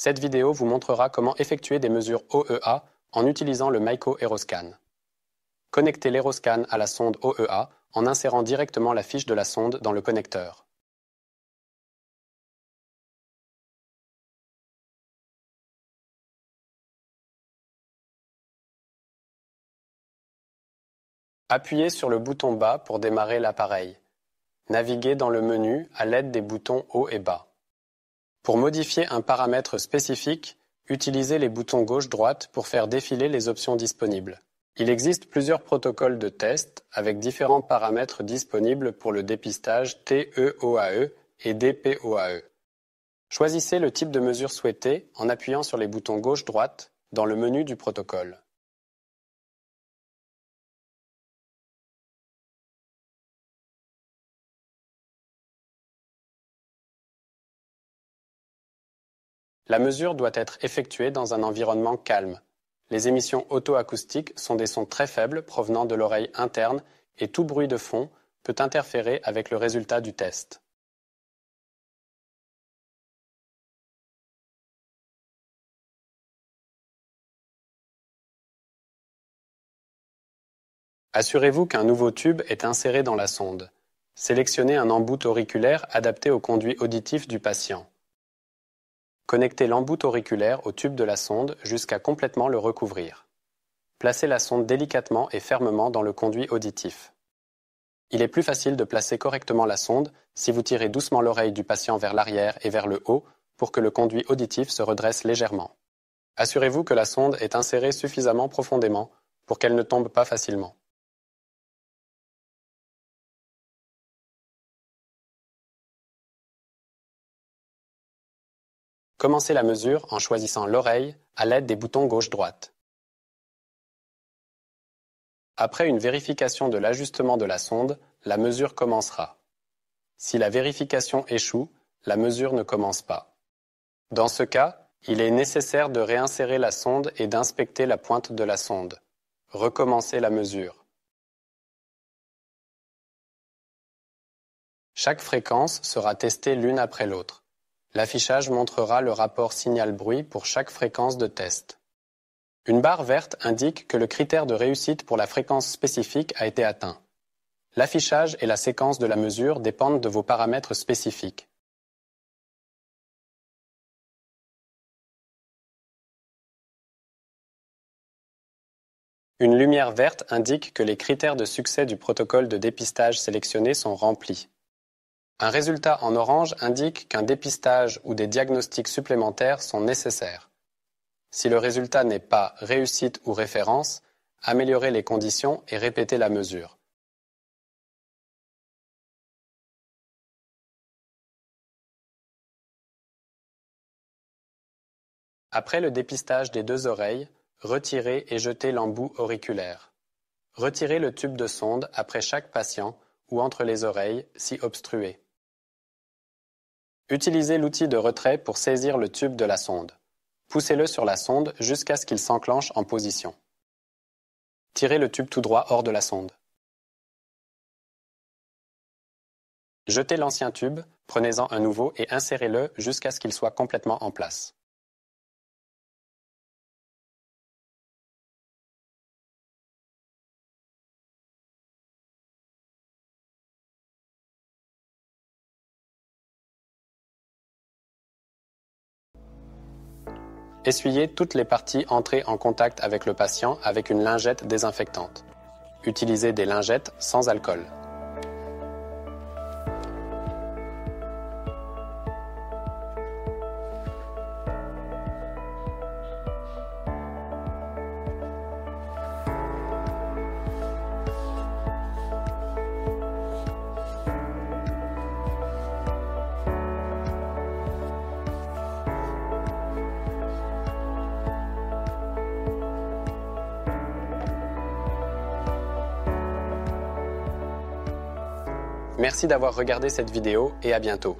Cette vidéo vous montrera comment effectuer des mesures OEA en utilisant le Maiko Aeroscan. Connectez l'Aeroscan à la sonde OEA en insérant directement la fiche de la sonde dans le connecteur. Appuyez sur le bouton bas pour démarrer l'appareil. Naviguez dans le menu à l'aide des boutons haut et bas. Pour modifier un paramètre spécifique, utilisez les boutons gauche-droite pour faire défiler les options disponibles. Il existe plusieurs protocoles de test avec différents paramètres disponibles pour le dépistage TEOAE et DPOAE. Choisissez le type de mesure souhaité en appuyant sur les boutons gauche-droite dans le menu du protocole. La mesure doit être effectuée dans un environnement calme. Les émissions auto-acoustiques sont des sons très faibles provenant de l'oreille interne et tout bruit de fond peut interférer avec le résultat du test. Assurez-vous qu'un nouveau tube est inséré dans la sonde. Sélectionnez un embout auriculaire adapté au conduit auditif du patient. Connectez l'embout auriculaire au tube de la sonde jusqu'à complètement le recouvrir. Placez la sonde délicatement et fermement dans le conduit auditif. Il est plus facile de placer correctement la sonde si vous tirez doucement l'oreille du patient vers l'arrière et vers le haut pour que le conduit auditif se redresse légèrement. Assurez-vous que la sonde est insérée suffisamment profondément pour qu'elle ne tombe pas facilement. Commencez la mesure en choisissant l'oreille à l'aide des boutons gauche-droite. Après une vérification de l'ajustement de la sonde, la mesure commencera. Si la vérification échoue, la mesure ne commence pas. Dans ce cas, il est nécessaire de réinsérer la sonde et d'inspecter la pointe de la sonde. Recommencez la mesure. Chaque fréquence sera testée l'une après l'autre. L'affichage montrera le rapport signal-bruit pour chaque fréquence de test. Une barre verte indique que le critère de réussite pour la fréquence spécifique a été atteint. L'affichage et la séquence de la mesure dépendent de vos paramètres spécifiques. Une lumière verte indique que les critères de succès du protocole de dépistage sélectionné sont remplis. Un résultat en orange indique qu'un dépistage ou des diagnostics supplémentaires sont nécessaires. Si le résultat n'est pas réussite ou référence, améliorez les conditions et répétez la mesure. Après le dépistage des deux oreilles, retirez et jetez l'embout auriculaire. Retirez le tube de sonde après chaque patient ou entre les oreilles si obstrué. Utilisez l'outil de retrait pour saisir le tube de la sonde. Poussez-le sur la sonde jusqu'à ce qu'il s'enclenche en position. Tirez le tube tout droit hors de la sonde. Jetez l'ancien tube, prenez-en un nouveau et insérez-le jusqu'à ce qu'il soit complètement en place. Essuyez toutes les parties entrées en contact avec le patient avec une lingette désinfectante. Utilisez des lingettes sans alcool. Merci d'avoir regardé cette vidéo et à bientôt.